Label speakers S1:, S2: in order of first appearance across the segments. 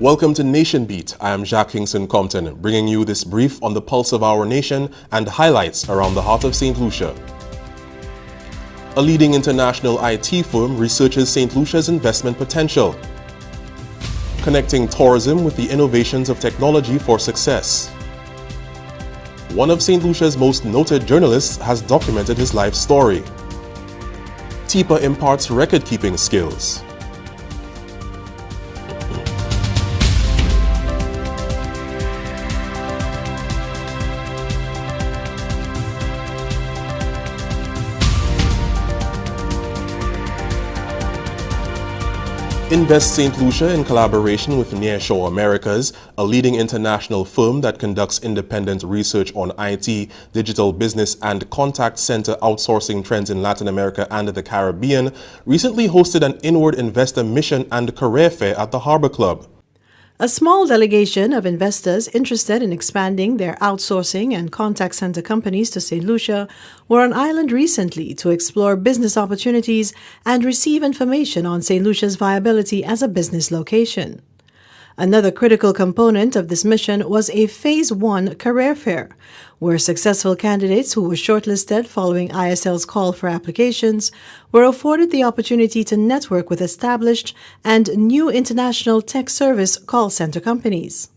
S1: Welcome to Nation Beat. I am Jacques Kingston Compton, bringing you this brief on the pulse of our nation and highlights around the heart of St. Lucia. A leading international IT firm researches St. Lucia's investment potential, connecting tourism with the innovations of technology for success. One of St. Lucia's most noted journalists has documented his life story. TIPA imparts record-keeping skills. Invest St. Lucia, in collaboration with Nearshore Americas, a leading international firm that conducts independent research on IT, digital business and contact center outsourcing trends in Latin America and the Caribbean, recently hosted an inward investor mission and career fair at the Harbor Club.
S2: A small delegation of investors interested in expanding their outsourcing and contact center companies to St. Lucia were on island recently to explore business opportunities and receive information on St. Lucia's viability as a business location. Another critical component of this mission was a Phase 1 career fair, where successful candidates who were shortlisted following ISL's call for applications were afforded the opportunity to network with established and new international tech service call center companies.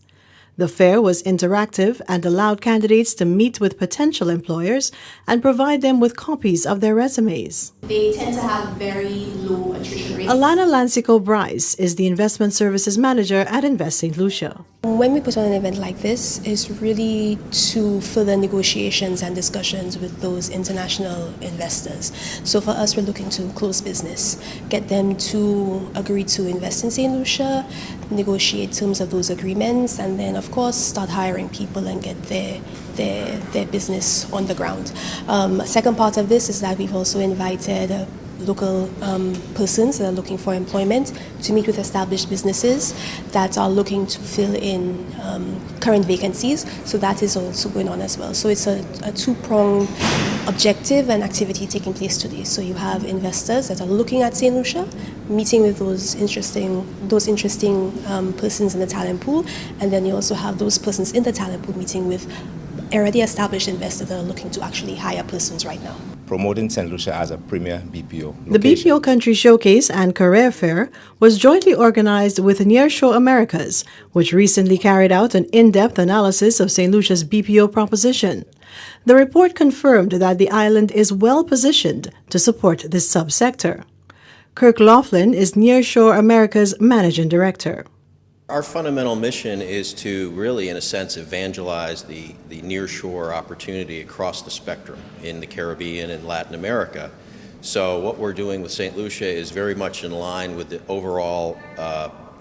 S2: The fair was interactive and allowed candidates to meet with potential employers and provide them with copies of their resumes.
S3: They tend to have very low attrition rates.
S2: Alana Lancico-Bryce is the Investment Services Manager at Invest St. Lucia.
S4: When we put on an event like this, it's really to further negotiations and discussions with those international investors. So for us, we're looking to close business, get them to agree to invest in St. Lucia, negotiate terms of those agreements, and then of course start hiring people and get their business on the ground. Second part of this is that we've also invited local persons that are looking for employment to meet with established businesses that are looking to fill in current vacancies. So that is also going on as well. So it's a two-pronged objective and activity taking place today. So you have investors that are looking at St. Lucia, meeting with those interesting persons in the talent pool, and then you also have those persons in the talent pool meeting with already established investors that are looking to actually hire persons right now.
S5: Promoting St. Lucia as a premier BPO location.
S2: The BPO Country Showcase and Career Fair was jointly organized with Nearshore Americas, which recently carried out an in-depth analysis of St. Lucia's BPO proposition. The report confirmed that the island is well positioned to support this subsector. Kirk Laughlin is Nearshore America's Managing Director.
S6: Our fundamental mission is to really, in a sense, evangelize the nearshore opportunity across the spectrum in the Caribbean and Latin America. So what we're doing with St. Lucia is very much in line with the overall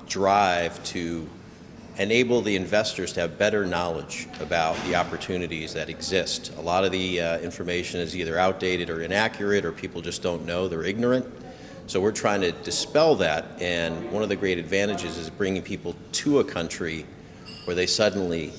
S6: drive to enable the investors to have better knowledge about the opportunities that exist. A lot of the information is either outdated or inaccurate, or people just don't know, they're ignorant. So we're trying to dispel that, and one of the great advantages is bringing people to a country where they suddenly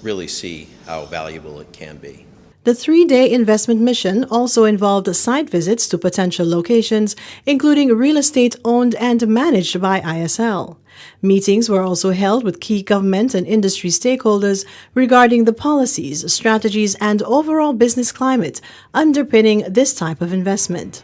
S6: really see how valuable it can be.
S2: The 3-day investment mission also involved site visits to potential locations, including real estate owned and managed by ISL. Meetings were also held with key government and industry stakeholders regarding the policies, strategies, and overall business climate underpinning this type of investment.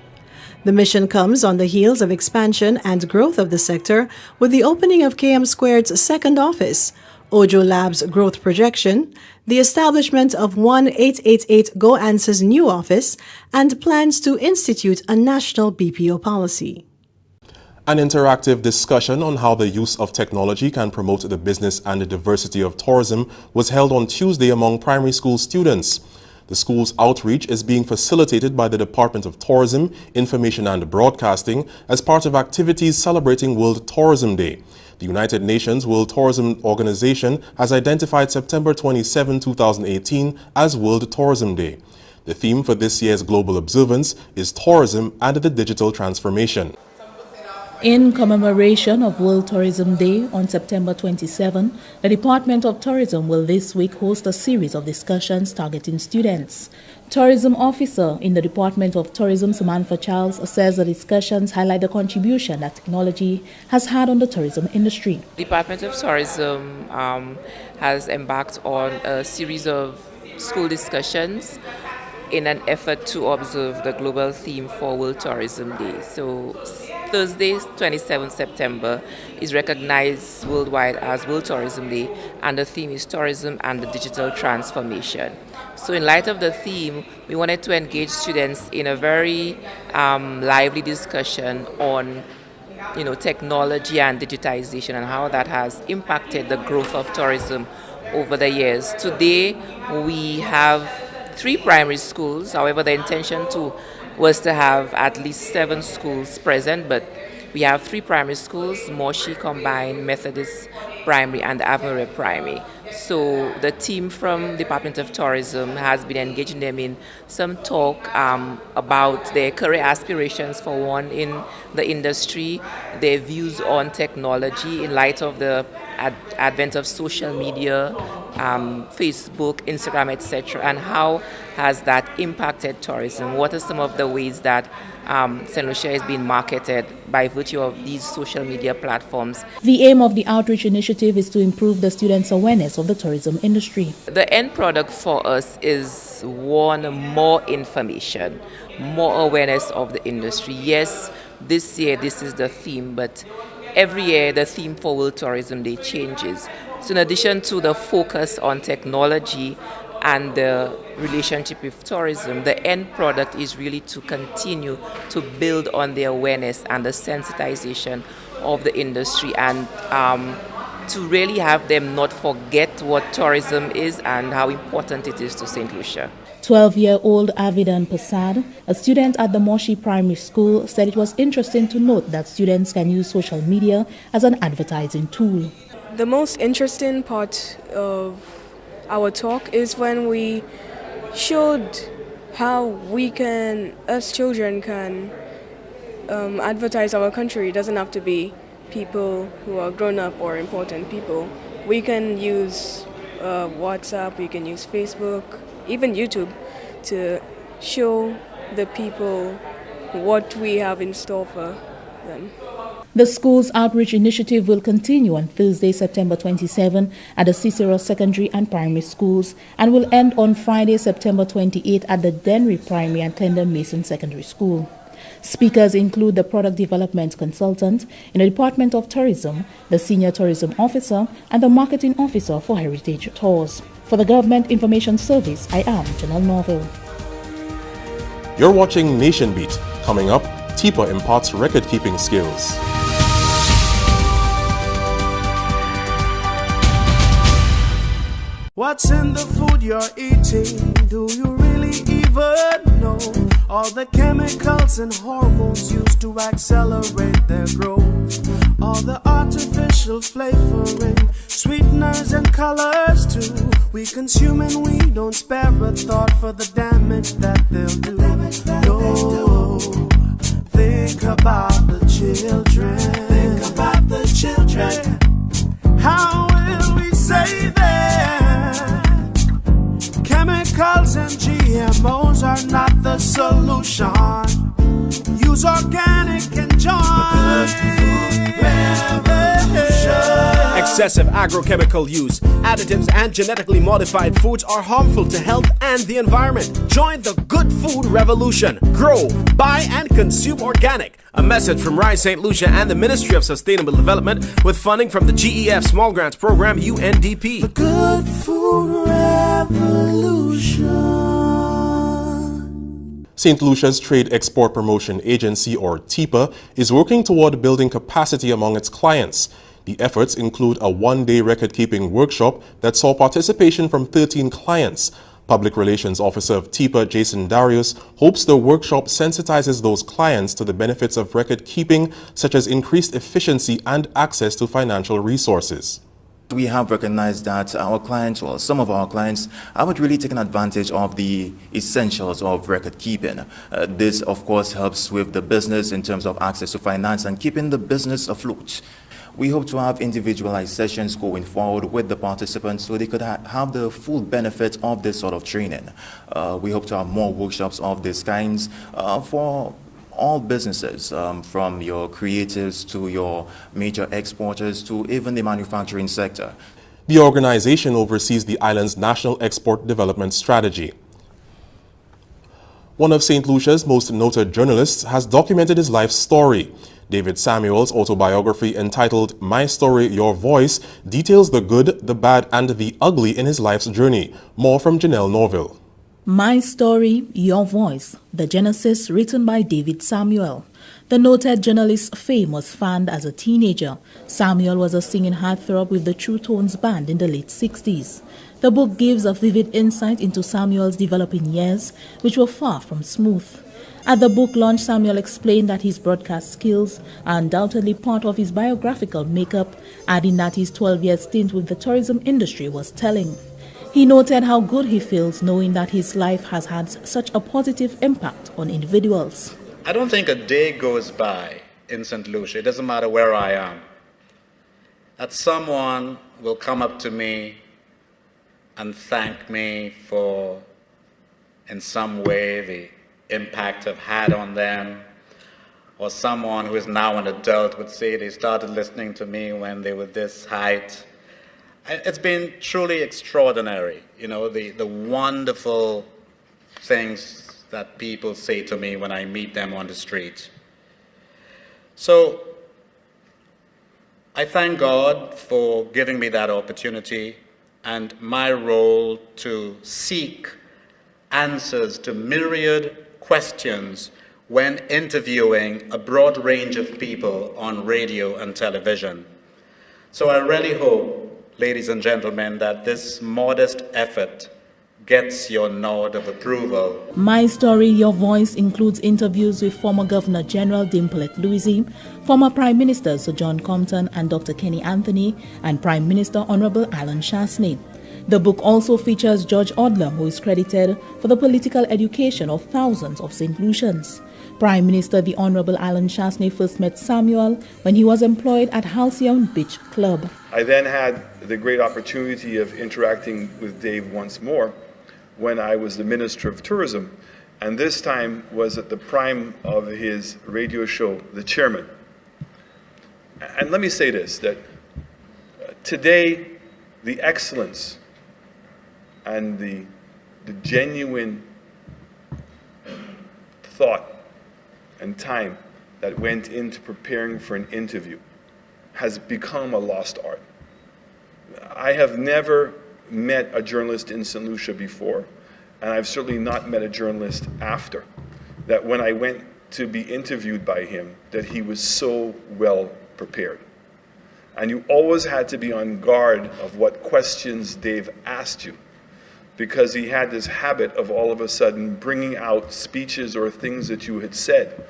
S2: The mission comes on the heels of expansion and growth of the sector with the opening of KM Squared's second office, Ojo Labs' growth projection, the establishment of 1888 Go Answer's new office, and plans to institute a national BPO policy.
S1: An interactive discussion on how the use of technology can promote the business and the diversity of tourism was held on Tuesday among primary school students. The school's outreach is being facilitated by the Department of Tourism, Information and Broadcasting as part of activities celebrating World Tourism Day. The United Nations World Tourism Organization has identified September 27, 2018 as World Tourism Day. The theme for this year's global observance is tourism and the digital transformation.
S7: In commemoration of World Tourism Day on September 27, the Department of Tourism will this week host a series of discussions targeting students. Tourism Officer in the Department of Tourism, Samantha Charles, says the discussions highlight the contribution that technology has had on the tourism industry.
S8: The Department of Tourism has embarked on a series of school discussions in an effort to observe the global theme for World Tourism Day. So Thursday, 27 September, is recognized worldwide as World Tourism Day, and the theme is tourism and the digital transformation. So in light of the theme, we wanted to engage students in a very lively discussion on technology and digitization and how that has impacted the growth of tourism over the years. Today, we have 3 primary schools. However, the intention was to have at least 7 schools present, but we have 3 primary schools: Moshi Combined, Methodist Primary, and Avonmere Primary. So the team from Department of Tourism has been engaging them in some talk about their career aspirations for one in the industry, their views on technology in light of the advent of social media, Facebook, Instagram, etc., and how has that impacted tourism? What are some of the ways that St. Lucia is being marketed by virtue of these social media platforms?
S7: The aim of the outreach initiative is to improve the students' awareness of the tourism industry.
S8: The end product for us is one, more information, more awareness of the industry. Yes, this year this is the theme, but every year the theme for World Tourism Day changes. So in addition to the focus on technology and the relationship with tourism, the end product is really to continue to build on the awareness and the sensitization of the industry, and to really have them not forget what tourism is and how important it is to St. Lucia.
S7: 12-year-old Avidan Pasad, a student at the Moshi Primary School, said it was interesting to note that students can use social media as an advertising tool.
S9: The most interesting part of our talk is when we showed how we can, as children, can advertise our country. It doesn't have to be people who are grown up or important people. We can use WhatsApp, we can use Facebook, even YouTube, to show the people what we have in store for them.
S7: The school's outreach initiative will continue on Thursday, September 27 at the Cicero Secondary and Primary Schools and will end on Friday, September 28 at the Denry Primary and Clendon Mason Secondary School. Speakers include the Product Development Consultant in the Department of Tourism, the Senior Tourism Officer, and the Marketing Officer for Heritage Tours. For the Government Information Service, I am Janelle Norville.
S1: You're watching Nation Beat. Coming up, TIPA imparts record-keeping skills.
S10: What's in the food you're eating? Do you really even know? All the chemicals and hormones used to accelerate their growth. All the artificial flavoring, sweeteners and colors too. We consume and we don't spare a thought for the damage that they'll do. No, think about the children. Think about the children. How will we save them? Chemicals and GMOs are not the solution. Use organic and join revolution.
S11: Excessive agrochemical use, additives and genetically modified foods are harmful to health and the environment. Join the good food revolution. Grow, buy and consume organic. A message from Rise St. Lucia and the Ministry of Sustainable Development with funding from the GEF Small Grants Program, UNDP.
S10: The good food revolution.
S1: St. Lucia's Trade Export Promotion Agency, or TIPA, is working toward building capacity among its clients. The efforts include a one-day record-keeping workshop that saw participation from 13 clients. Public Relations Officer of TIPA, Jason Darius, hopes the workshop sensitizes those clients to the benefits of record-keeping, such as increased efficiency and access to financial resources.
S5: We have recognized that our clients, well, some of our clients, haven't really taken advantage of the essentials of record keeping. This, of course, helps with the business in terms of access to finance and keeping the business afloat. We hope to have individualized sessions going forward with the participants so they could have the full benefit of this sort of training. We hope to have more workshops of this kinds for all businesses, from your creatives to your major exporters to even the manufacturing sector.
S1: The organization oversees the island's National Export Development Strategy. One of St. Lucia's most noted journalists has documented his life story. David Samuel's autobiography entitled My Story, Your Voice details the good, the bad, and the ugly in his life's journey. More from Janelle Norville.
S7: My Story, Your Voice, the Genesis, written by David Samuel. The noted journalist's fame was fanned as a teenager. Samuel was a singing heartthrob with the True Tones band in the late 60s. The book gives a vivid insight into Samuel's developing years, which were far from smooth. At the book launch, Samuel explained that his broadcast skills are undoubtedly part of his biographical makeup, adding that his 12-year stint with the tourism industry was telling. He noted how good he feels knowing that his life has had such a positive impact on individuals.
S12: I don't think a day goes by in St. Lucia, it doesn't matter where I am, that someone will come up to me and thank me for, in some way, the impact I've had on them, or someone who is now an adult would say they started listening to me when they were this height. It's been truly extraordinary, you know, the wonderful things that people say to me when I meet them on the street. So I thank God for giving me that opportunity and my role to seek answers to myriad questions when interviewing a broad range of people on radio and television. So I really hope, ladies and gentlemen, that this modest effort gets your nod of approval.
S7: My Story, Your Voice includes interviews with former Governor General Dimplet Louisy, former Prime Minister Sir John Compton and Dr. Kenny Anthony, and Prime Minister Honorable Alan Shasney. The book also features George Odlum, who is credited for the political education of thousands of St. Lucians. Prime Minister the Honorable Alan Shasney first met Samuel when he was employed at Halcyon Beach Club.
S13: I then had the great opportunity of interacting with Dave once more when I was the Minister of Tourism, and this time was at the prime of his radio show, The Chairman. And let me say this, that today the excellence and the genuine thought and time that went into preparing for an interview has become a lost art. I have never met a journalist in St. Lucia before, and I've certainly not met a journalist after, that when I went to be interviewed by him, that he was so well prepared. And you always had to be on guard of what questions Dave asked you, because he had this habit of all of a sudden bringing out speeches or things that you had said.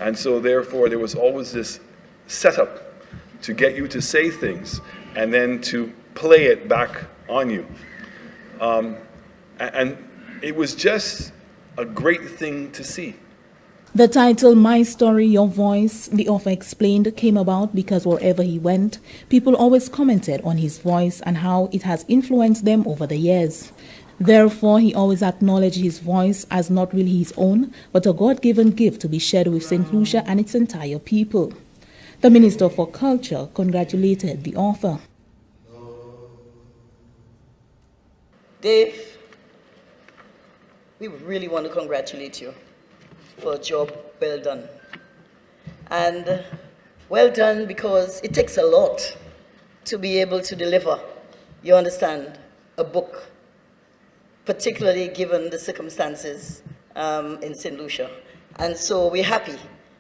S13: And so therefore there was always this setup to get you to say things and then to play it back on you. And it was just a great thing to see.
S7: The title, My Story, Your Voice, the author explained, came about because wherever he went, people always commented on his voice and how it has influenced them over the years. Therefore, he always acknowledged his voice as not really his own, but a God-given gift to be shared with St. Lucia and its entire people. The Minister for Culture congratulated the author.
S14: Dave, we really want to congratulate you for a job well done. And well done because it takes a lot to be able to deliver, you understand, a book, particularly given the circumstances in St. Lucia. And so we're happy.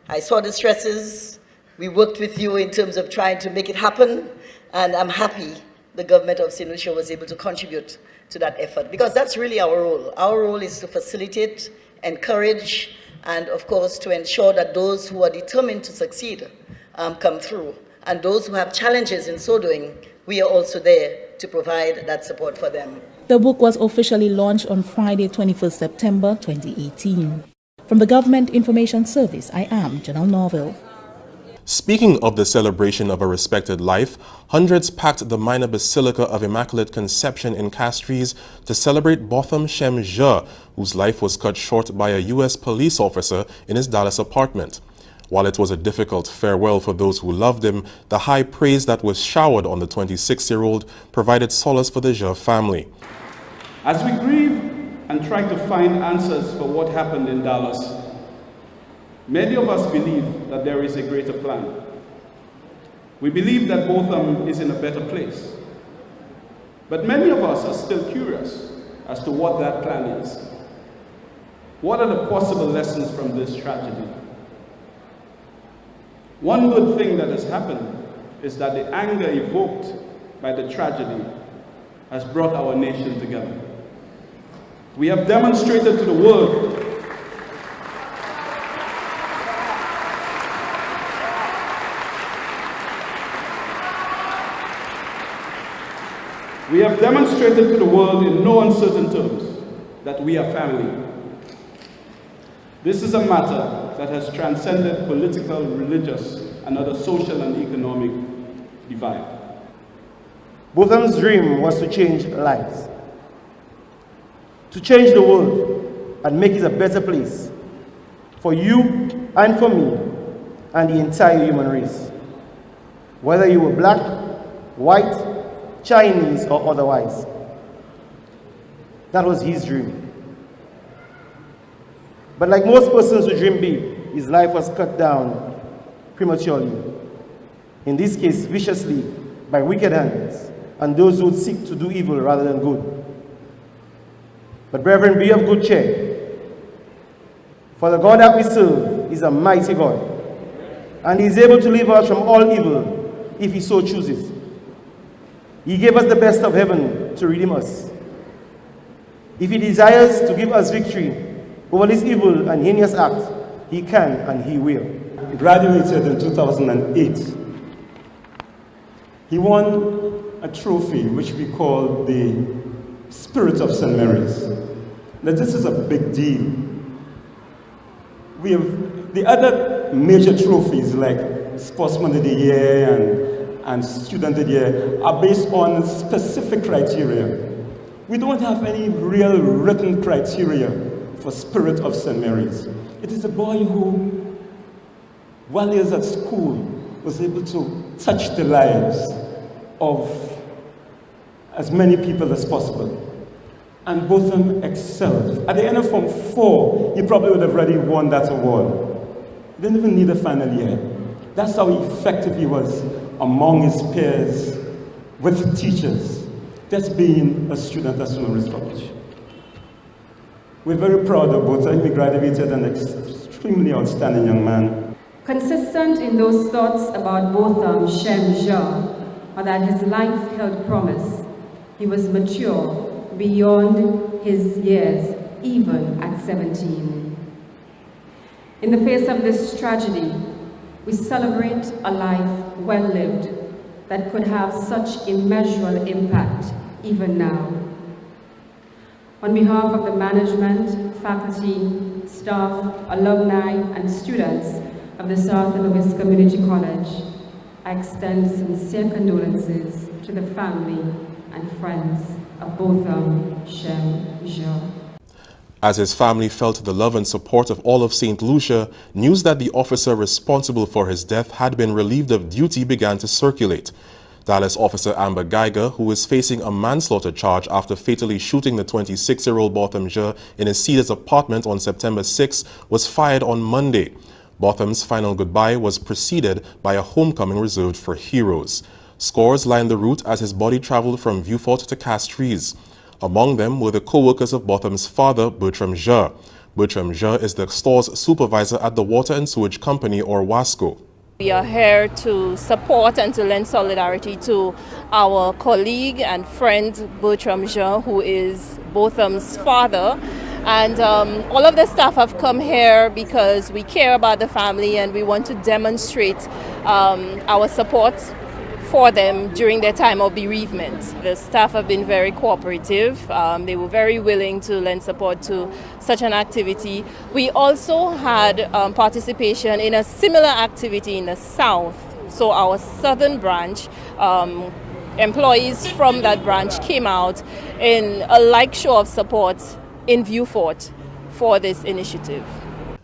S14: I saw the stresses. We worked with you in terms of trying to make it happen. And I'm happy the government of St. Lucia was able to contribute to that effort, because that's really our role. Our role is to facilitate, encourage, and of course to ensure that those who are determined to succeed come through, and those who have challenges in so doing, we are also there to provide that support for them.
S7: The book was officially launched on Friday, 21st September 2018. From the Government Information Service, I am Janelle Norville.
S1: Speaking of the celebration of a respected life, hundreds packed the minor Basilica of Immaculate Conception in Castries to celebrate Botham Shem Je, whose life was cut short by a U.S. police officer in his Dallas apartment. While it was a difficult farewell for those who loved him, the high praise that was showered on the 26-year-old provided solace for the Je family.
S15: As we grieve and try to find answers for what happened in Dallas, many of us believe that there is a greater plan. We believe that Botham is in a better place. But many of us are still curious as to what that plan is. What are the possible lessons from this tragedy? One good thing that has happened is that the anger evoked by the tragedy has brought our nation together. We have demonstrated to the world in no uncertain terms that we are family. This is a matter that has transcended political, religious, and other social and economic divide.
S16: Botham's dream was to change lives, to change the world and make it a better place for you and for me and the entire human race. Whether you were black, white, Chinese, or otherwise. That was his dream. But like most persons who dream big, his life was cut down prematurely. In this case, viciously, by wicked hands, and those who would seek to do evil rather than good. But brethren, be of good cheer. For the God that we serve is a mighty God, and he is able to deliver us from all evil if he so chooses. He gave us the best of heaven to redeem us. If he desires to give us victory over this evil and heinous act, he can and he will.
S17: He graduated in 2008. He won a trophy which we call the Spirit of St. Mary's. Now this is a big deal. We have the other major trophies like Sportsman of the Year and Student of the Year are based on specific criteria. We don't have any real written criteria for Spirit of St. Mary's. It is a boy who, while he was at school, was able to touch the lives of as many people as possible. And both of them excelled. At the end of Form 4, he probably would have already won that award. He didn't even need a final year. That's how effective he was among his peers, with teachers, just being a student at St. Mary's College. We're very proud of both. He graduated an extremely outstanding young man.
S18: Consistent in those thoughts about Botham Shem Je, or that his life held promise, he was mature beyond his years, even at 17. In the face of this tragedy, we celebrate a life well lived that could have such immeasurable impact even now. On behalf of the management, faculty, staff, alumni, and students of the South Louis Community College, I extend sincere condolences to the family and friends of Botham Shem Je.
S1: As his family felt the love and support of all of St. Lucia, news that the officer responsible for his death had been relieved of duty began to circulate. Dallas officer Amber Geiger, who is facing a manslaughter charge after fatally shooting the 26-year-old Botham Je in his Cedars apartment on September 6, was fired on Monday. Botham's final goodbye was preceded by a homecoming reserved for heroes. Scores lined the route as his body traveled from Vieux-Fort to Castries. Among them were the co-workers of Botham's father, Bertram Je. Bertram Je is the store's supervisor at the Water and Sewage Company, or WASCO.
S19: We are here to support and to lend solidarity to our colleague and friend Bertram Je, who is Botham's father. And all of the staff have come here because we care about the family and we want to demonstrate our support for them during their time of bereavement. The staff have been very cooperative. They were very willing to lend support to such an activity. We also had participation in a similar activity in the south. So our southern branch, employees from that branch came out in a like show of support in Vieux-Fort for this initiative.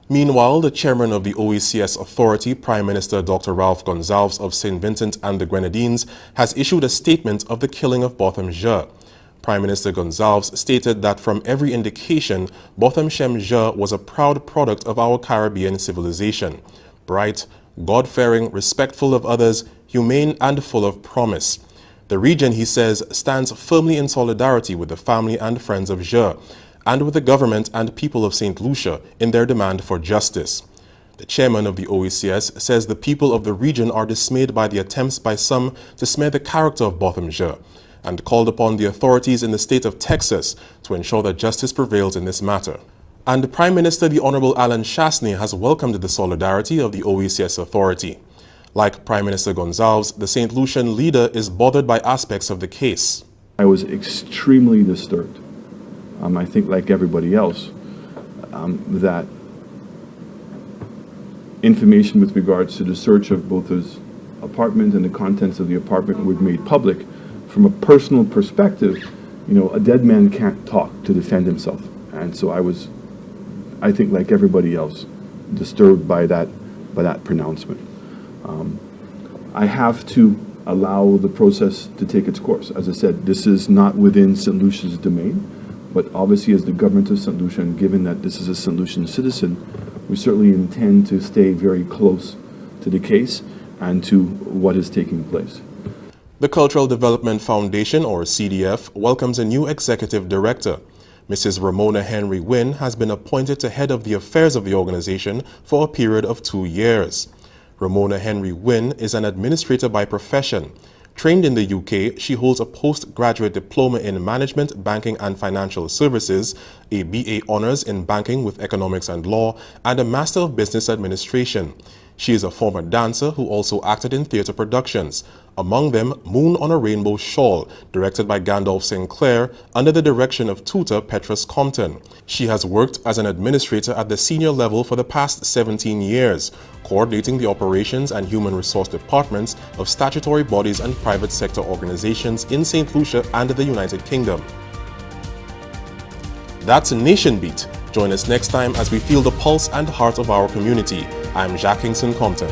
S1: Meanwhile, the chairman of the OECS Authority, Prime Minister Dr. Ralph Gonsalves of St. Vincent and the Grenadines, has issued a statement of the killing of Botham Jean. Prime Minister Gonsalves stated that from every indication, Botham Shem Jean was a proud product of our Caribbean civilization. Bright, God-fearing, respectful of others, humane and full of promise. The region, he says, stands firmly in solidarity with the family and friends of Jean, and with the government and people of St. Lucia in their demand for justice. The chairman of the OECS says the people of the region are dismayed by the attempts by some to smear the character of Botham Jean, and called upon the authorities in the state of Texas to ensure that justice prevails in this matter. And Prime Minister the Honorable Alan Chasney has welcomed the solidarity of the OECS Authority. Like Prime Minister Gonsalves, the St. Lucian leader is bothered by aspects of the case.
S13: I was extremely disturbed. I think, like everybody else, that information with regards to the search of both his apartment and the contents of the apartment were made public. From a personal perspective, you know, a dead man can't talk to defend himself. And so I think, like everybody else, disturbed by that pronouncement. I have to allow the process to take its course. As I said, this is not within St. Lucia's domain. But obviously, as the government of St. Lucia, and given that this is a St. Lucian citizen, we certainly intend to stay very close to the case and to what is taking place.
S1: The Cultural Development Foundation, or CDF, welcomes a new executive director. Mrs. Ramona Henry Wynn has been appointed to head of the affairs of the organization for a period of 2 years. Ramona Henry Wynn is an administrator by profession. Trained in the UK, she holds a postgraduate diploma in Management, Banking and Financial Services, a BA Honours in Banking with Economics and Law, and a Master of Business Administration. She is a former dancer who also acted in theatre productions, among them Moon on a Rainbow Shawl, directed by Gandalf Sinclair, under the direction of tutor Petrus Compton. She has worked as an administrator at the senior level for the past 17 years, coordinating the operations and human resource departments of statutory bodies and private sector organizations in St. Lucia and the United Kingdom. That's Nation Beat. Join us next time as we feel the pulse and heart of our community. I'm Jacques Kingston Compton.